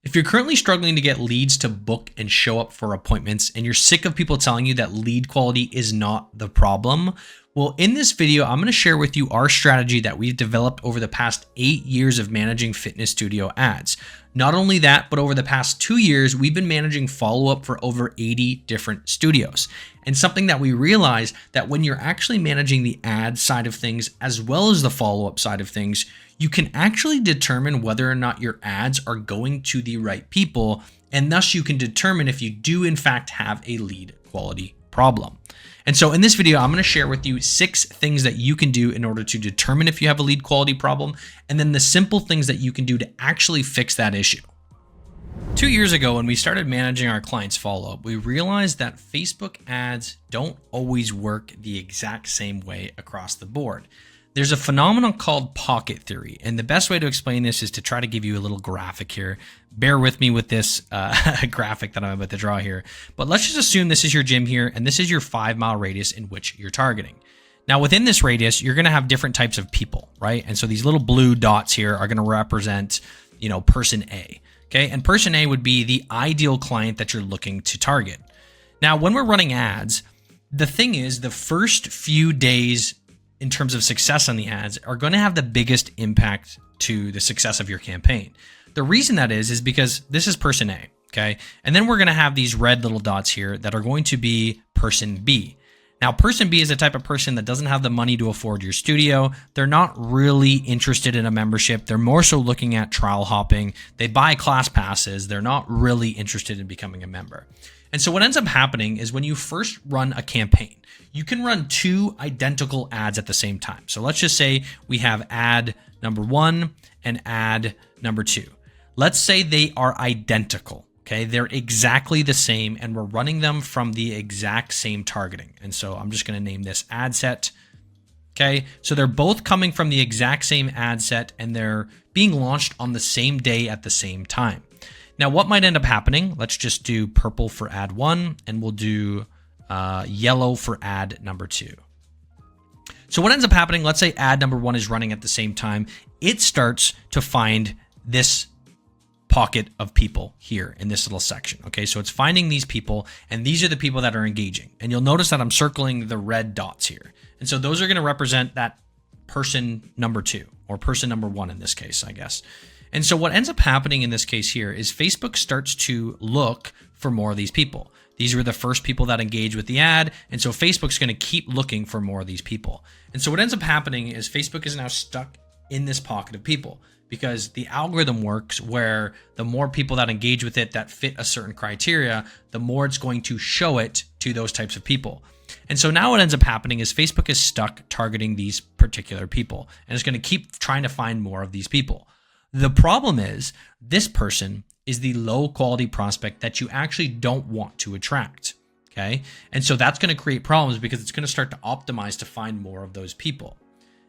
If you're currently struggling to get leads to book and show up for appointments, and you're sick of people telling you that lead quality is not the problem, well, in this video, I'm going to share with you our strategy that we've developed over the past 8 years of managing fitness studio ads. Not only that, but over the past 2 years, we've been managing follow-up for over 80 different studios. And something that we realized that when you're actually managing the ad side of things as well as the follow-up side of things, you can actually determine whether or not your ads are going to the right people, and thus you can determine if you do in fact have a lead quality problem. And so in this video, I'm going to share with you 6 things that you can do in order to determine if you have a lead quality problem, and then the simple things that you can do to actually fix that issue. 2 years ago, when we started managing our clients' follow-up, we realized that Facebook ads don't always work the exact same way across the board. There's a phenomenon called pocket theory, and the best way to explain this is to try to give you a little graphic here. Bear with me with this graphic that I'm about to draw here, but let's just assume this is your gym here, and this is your 5-mile radius in which you're targeting. Now, within this radius, you're going to have different types of people, right? And so these little blue dots here are going to represent, person A, okay? And person A would be the ideal client that you're looking to target. Now, when we're running ads, the thing is, the first few days in terms of success on the ads are going to have the biggest impact to the success of your campaign. The reason that is because this is person A, okay? And then we're going to have these red little dots here that are going to be person B. Now, person B is the type of person that doesn't have the money to afford your studio. They're not really interested in a membership. They're more so looking at trial hopping. They buy class passes. They're not really interested in becoming a member. And so what ends up happening is when you first run a campaign, you can run 2 identical ads at the same time. So let's just say we have ad number 1 and ad number 2. Let's say they are identical. Okay, they're exactly the same, and we're running them from the exact same targeting. And so I'm just going to name this ad set. Okay, so they're both coming from the exact same ad set, and they're being launched on the same day at the same time. Now, what might end up happening? Let's just do purple for ad 1, and we'll do yellow for ad number 2. So what ends up happening, let's say ad number 1 is running at the same time. It starts to find this pocket of people here in this little section. Okay, so it's finding these people, and these are the people that are engaging. And you'll notice that I'm circling the red dots here. And so those are going to represent that person number 2, or person number 1 in this case, I guess. And so what ends up happening in this case here is Facebook starts to look for more of these people. These were the first people that engage with the ad, and so Facebook's going to keep looking for more of these people. And so what ends up happening is Facebook is now stuck in this pocket of people, because the algorithm works where the more people that engage with it that fit a certain criteria, the more it's going to show it to those types of people. And so now what ends up happening is Facebook is stuck targeting these particular people, and it's going to keep trying to find more of these people. The problem is this person is the low quality prospect that you actually don't want to attract. Okay. And so that's going to create problems because it's going to start to optimize to find more of those people.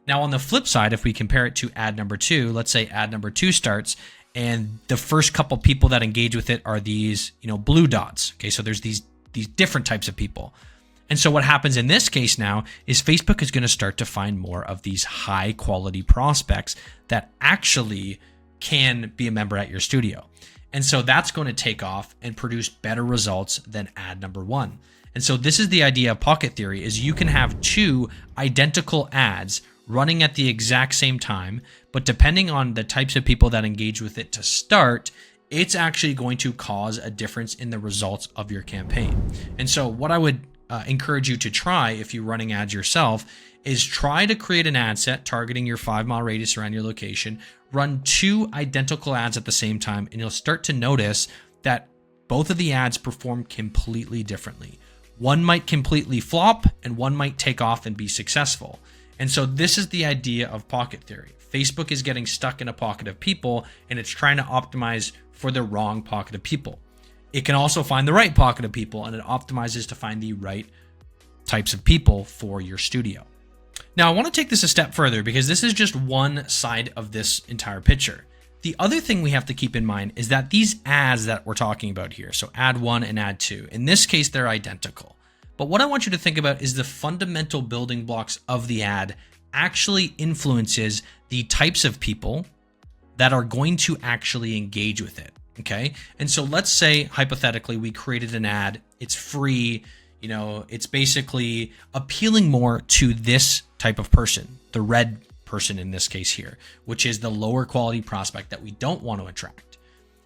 Now, on the flip side, if we compare it to ad number 2, let's say ad number 2 starts and the first couple people that engage with it are these, blue dots. Okay. So there's these different types of people. And so what happens in this case now is Facebook is going to start to find more of these high quality prospects that actually can be a member at your studio. And so that's going to take off and produce better results than ad number 1. And so this is the idea of pocket theory, is you can have 2 identical ads running at the exact same time, but depending on the types of people that engage with it to start, it's actually going to cause a difference in the results of your campaign. And so what I would encourage you to try if you're running ads yourself is try to create an ad set targeting your 5-mile radius around your location, run 2 identical ads at the same time, and you'll start to notice that both of the ads perform completely differently. One might completely flop and one might take off and be successful. And so this is the idea of pocket theory. Facebook is getting stuck in a pocket of people, and it's trying to optimize for the wrong pocket of people. It can also find the right pocket of people, and it optimizes to find the right types of people for your studio. Now, I want to take this a step further because this is just one side of this entire picture. The other thing we have to keep in mind is that these ads that we're talking about here, so ad 1 and ad 2, in this case, they're identical. But what I want you to think about is the fundamental building blocks of the ad actually influences the types of people that are going to actually engage with it. Okay. And so let's say hypothetically we created an ad, it's free, it's basically appealing more to this type of person, the red person in this case here, which is the lower quality prospect that we don't want to attract.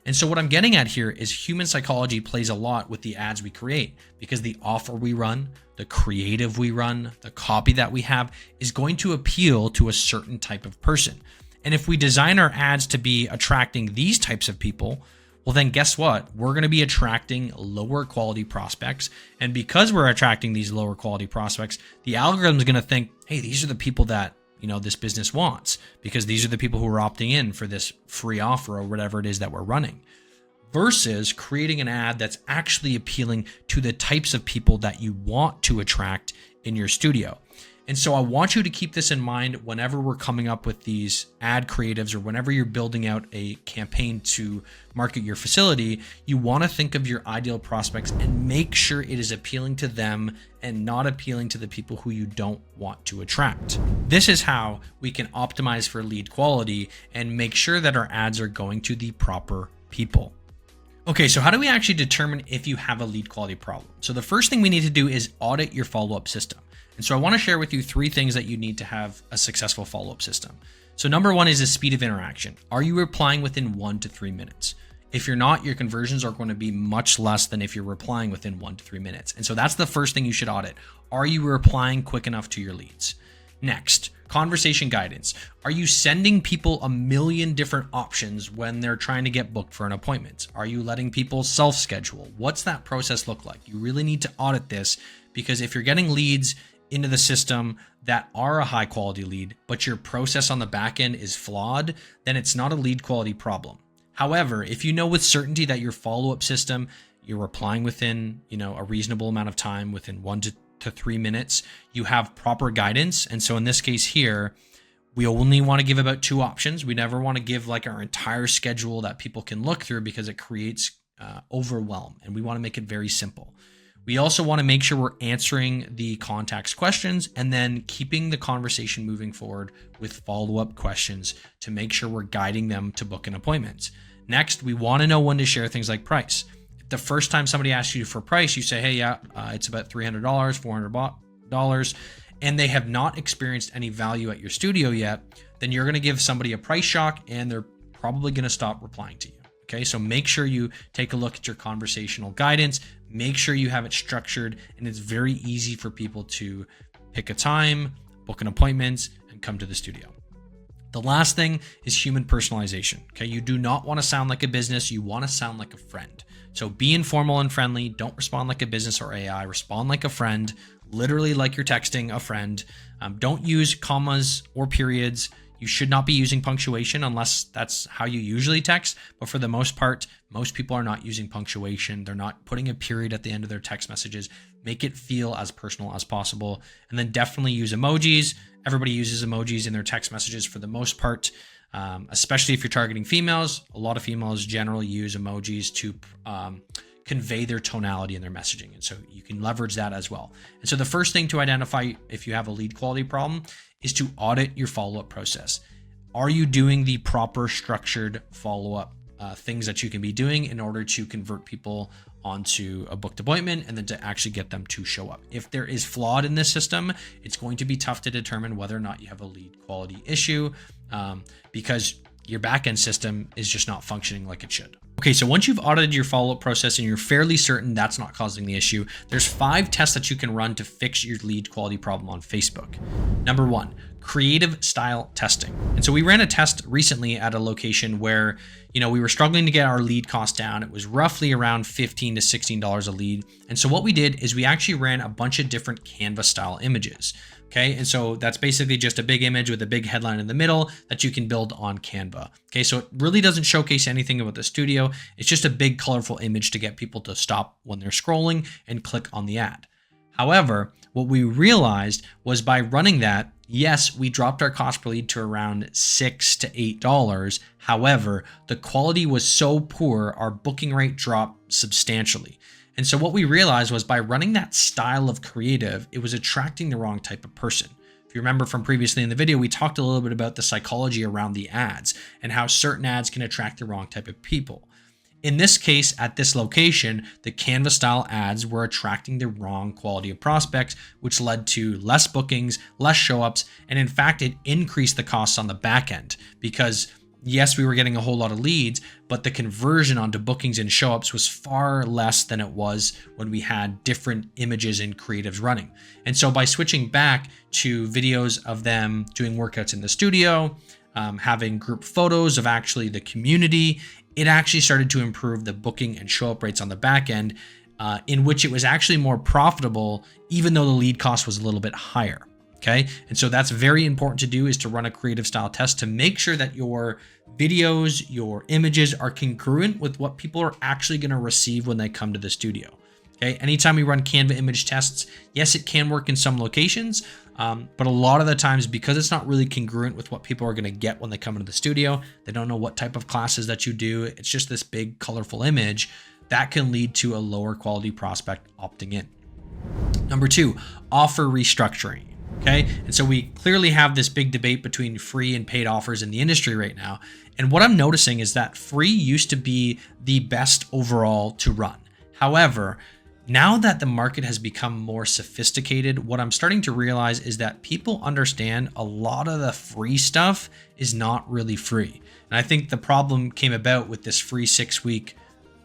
And so what I'm getting at here is human psychology plays a lot with the ads we create, because the offer we run, the creative we run, the copy that we have is going to appeal to a certain type of person. And if we design our ads to be attracting these types of people, well, then guess what? We're going to be attracting lower quality prospects. And because we're attracting these lower quality prospects, the algorithm is going to think, hey, these are the people that, this business wants, because these are the people who are opting in for this free offer or whatever it is that we're running, versus creating an ad that's actually appealing to the types of people that you want to attract in your studio. And so I want you to keep this in mind whenever we're coming up with these ad creatives, or whenever you're building out a campaign to market your facility. You want to think of your ideal prospects and make sure it is appealing to them and not appealing to the people who you don't want to attract. This is how we can optimize for lead quality and make sure that our ads are going to the proper people. Okay, so how do we actually determine if you have a lead quality problem? So the first thing we need to do is audit your follow-up system. And so I want to share with you 3 things that you need to have a successful follow-up system. So number 1 is the speed of interaction. Are you replying within 1 to 3 minutes? If you're not, your conversions are going to be much less than if you're replying within 1 to 3 minutes. And so that's the first thing you should audit. Are you replying quick enough to your leads? Next, conversation guidance. Are you sending people a million different options when they're trying to get booked for an appointment? Are you letting people self-schedule? What's that process look like? You really need to audit this, because if you're getting leads into the system that are a high quality lead, but your process on the back end is flawed, then it's not a lead quality problem. However, if you know with certainty that your follow-up system, you're replying within, a reasonable amount of time, within 1 to 3 minutes, you have proper guidance. And so in this case here, we only want to give about 2 options. We never want to give like our entire schedule that people can look through, because it creates overwhelm, and we want to make it very simple. We also want to make sure we're answering the contact's questions and then keeping the conversation moving forward with follow-up questions to make sure we're guiding them to book an appointment. Next, we want to know when to share things like price. If the first time somebody asks you for price, you say, hey, it's about $300, $400, and they have not experienced any value at your studio yet, then you're going to give somebody a price shock and they're probably going to stop replying to you. Okay, so make sure you take a look at your conversational guidance, make sure you have it structured, and it's very easy for people to pick a time, book an appointment, and come to the studio. The last thing is human personalization. Okay, you do not want to sound like a business, you want to sound like a friend. So be informal and friendly, don't respond like a business or AI, respond like a friend, literally like you're texting a friend. Don't use commas or periods. You should not be using punctuation unless that's how you usually text. But for the most part, most people are not using punctuation. They're not putting a period at the end of their text messages. Make it feel as personal as possible. And then definitely use emojis. Everybody uses emojis in their text messages for the most part, especially if you're targeting females. A lot of females generally use emojis to convey their tonality in their messaging. And so you can leverage that as well. And so the first thing to identify if you have a lead quality problem is to audit your follow-up process. Are you doing the proper structured follow-up things that you can be doing in order to convert people onto a booked appointment and then to actually get them to show up? If there is flawed in this system, it's going to be tough to determine whether or not you have a lead quality issue, because your backend system is just not functioning like it should. Okay, so once you've audited your follow-up process and you're fairly certain that's not causing the issue, there's 5 tests that you can run to fix your lead quality problem on Facebook. Number 1, creative style testing. And so we ran a test recently at a location where, we were struggling to get our lead cost down. It was roughly around $15 to $16 a lead. And so what we did is we actually ran a bunch of different Canva style images. Okay, and so that's basically just a big image with a big headline in the middle that you can build on Canva. Okay, so it really doesn't showcase anything about the studio. It's just a big colorful image to get people to stop when they're scrolling and click on the ad. However, what we realized was by running that, yes, we dropped our cost per lead to around $6 to $8. However, the quality was so poor, our booking rate dropped substantially. And so what we realized was by running that style of creative, it was attracting the wrong type of person. If you remember from previously in the video, we talked a little bit about the psychology around the ads and how certain ads can attract the wrong type of people. In this case, at this location, the Canva style ads were attracting the wrong quality of prospects, which led to less bookings, less show ups, and in fact, it increased the costs on the back end because yes, we were getting a whole lot of leads, but the conversion onto bookings and show ups was far less than it was when we had different images and creatives running. And so by switching back to videos of them doing workouts in the studio, having group photos of actually the community, it actually started to improve the booking and show up rates on the back end, in which it was actually more profitable, even though the lead cost was a little bit higher. Okay. And so that's very important to do, is to run a creative style test to make sure that your videos, your images are congruent with what people are actually going to receive when they come to the studio. Okay. Anytime we run Canva image tests, yes, it can work in some locations, but a lot of the times, because it's not really congruent with what people are going to get when they come into the studio, they don't know what type of classes that you do. It's just this big, colorful image that can lead to a lower quality prospect opting in. Number 2, offer restructuring. Okay. And so we clearly have this big debate between free and paid offers in the industry right now. And what I'm noticing is that free used to be the best overall to run. However, now that the market has become more sophisticated, what I'm starting to realize is that people understand a lot of the free stuff is not really free. And I think the problem came about with this free 6-week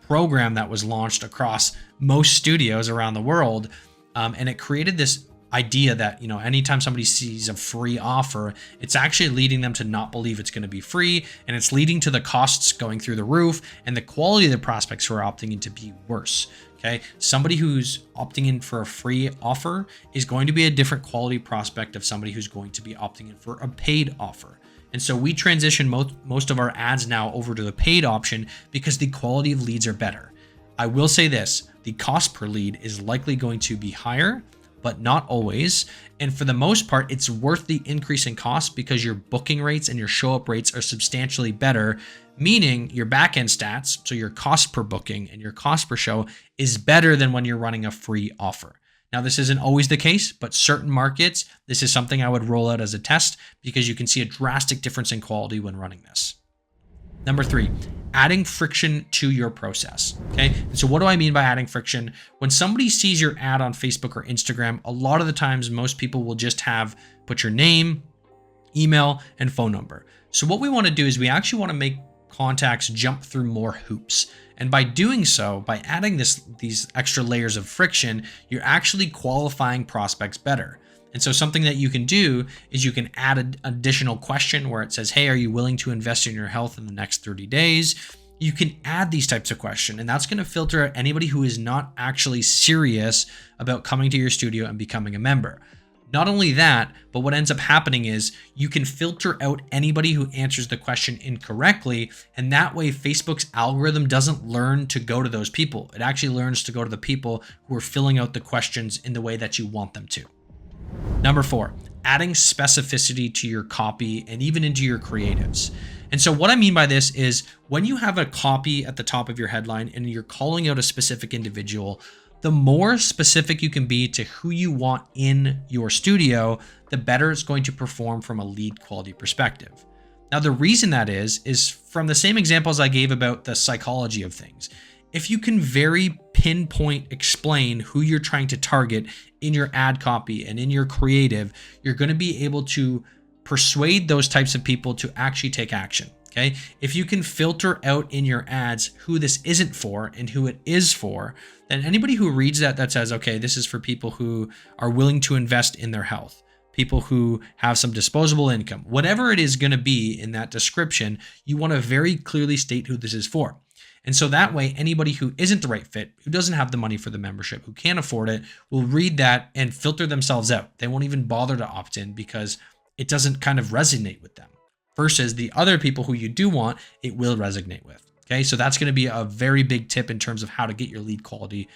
program that was launched across most studios around the world. And it created this idea that, anytime somebody sees a free offer, it's actually leading them to not believe it's going to be free, and it's leading to the costs going through the roof and the quality of the prospects who are opting in to be worse. Okay. Somebody who's opting in for a free offer is going to be a different quality prospect of somebody who's going to be opting in for a paid offer. And so we transition most of our ads now over to the paid option because the quality of leads are better. I will say this, the cost per lead is likely going to be higher, but not always. And for the most part, it's worth the increase in cost because your booking rates and your show up rates are substantially better, meaning your backend stats, so your cost per booking and your cost per show, is better than when you're running a free offer. Now, this isn't always the case, but certain markets, this is something I would roll out as a test because you can see a drastic difference in quality when running this. Number 3, adding friction to your process. Okay. And so what do I mean by adding friction? When somebody sees your ad on Facebook or Instagram, a lot of the times, most people will just put your name, email, and phone number. So what we want to do is we actually want to make contacts jump through more hoops. And by doing so, by adding these extra layers of friction, you're actually qualifying prospects better. And so something that you can do is you can add an additional question where it says, hey, are you willing to invest in your health in the next 30 days? You can add these types of questions, and that's going to filter out anybody who is not actually serious about coming to your studio and becoming a member. Not only that, but what ends up happening is you can filter out anybody who answers the question incorrectly. And that way, Facebook's algorithm doesn't learn to go to those people. It actually learns to go to the people who are filling out the questions in the way that you want them to. Number 4, adding specificity to your copy and even into your creatives. And so what I mean by this is when you have a copy at the top of your headline and you're calling out a specific individual, the more specific you can be to who you want in your studio, the better it's going to perform from a lead quality perspective. Now, the reason that is from the same examples I gave about the psychology of things. If you can very pinpoint explain who you're trying to target in your ad copy and in your creative, you're going to be able to persuade those types of people to actually take action. Okay. If you can filter out in your ads who this isn't for and who it is for, then anybody who reads that says, okay, this is for people who are willing to invest in their health, people who have some disposable income, whatever it is going to be in that description, you want to very clearly state who this is for. And so that way, anybody who isn't the right fit, who doesn't have the money for the membership, who can't afford it, will read that and filter themselves out. They won't even bother to opt in because it doesn't kind of resonate with them. Versus the other people who you do want, it will resonate with. Okay, so that's going to be a very big tip in terms of how to get your lead quality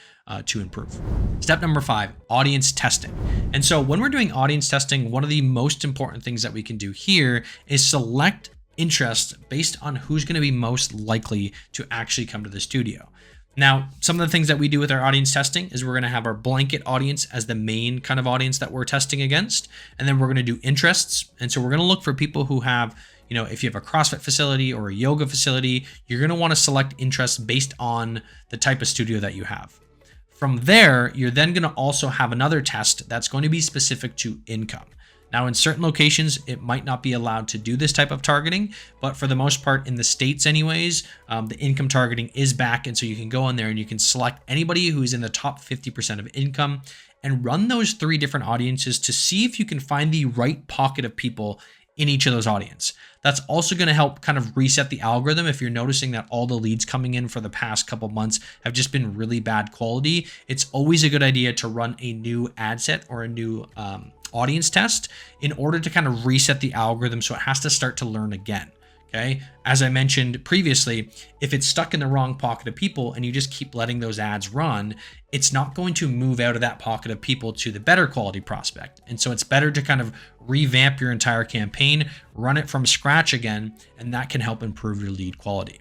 to improve. Step number 5, audience testing. And so when we're doing audience testing, one of the most important things that we can do here is select interest based on who's going to be most likely to actually come to the studio. Now, some of the things that we do with our audience testing is we're going to have our blanket audience as the main kind of audience that we're testing against. And then we're going to do interests. And so we're going to look for people who have, You know, if you have a CrossFit facility or a yoga facility, you're going to want to select interests based on the type of studio that you have. From there, you're then going to also have another test that's going to be specific to income. Now, in certain locations, it might not be allowed to do this type of targeting, but for the most part, in the States anyways, the income targeting is back. And so you can go in there and you can select anybody who's in the top 50% of income and run those 3 different audiences to see if you can find the right pocket of people in each of those audience. That's also going to help kind of reset the algorithm. If you're noticing that all the leads coming in for the past couple months have just been really bad quality, it's always a good idea to run a new ad set or a new audience test in order to kind of reset the algorithm so it has to start to learn again. Okay. As I mentioned previously, if it's stuck in the wrong pocket of people and you just keep letting those ads run, it's not going to move out of that pocket of people to the better quality prospect. And so it's better to kind of revamp your entire campaign, run it from scratch again, and that can help improve your lead quality.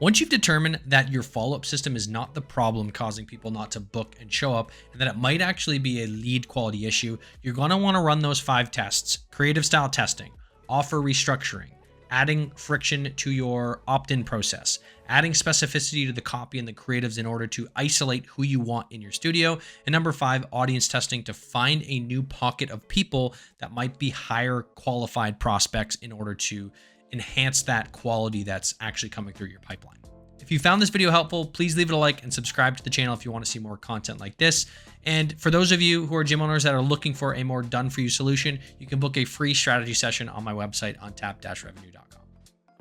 Once you've determined that your follow-up system is not the problem causing people not to book and show up, and that it might actually be a lead quality issue, you're going to want to run those 5 tests: creative style testing, offer restructuring, adding friction to your opt-in process, adding specificity to the copy and the creatives in order to isolate who you want in your studio, and number 5, audience testing to find a new pocket of people that might be higher qualified prospects in order to enhance that quality that's actually coming through your pipeline. If you found this video helpful, please leave it a like and subscribe to the channel if you want to see more content like this. And for those of you who are gym owners that are looking for a more done-for-you solution, you can book a free strategy session on my website, untapped-revenue.com.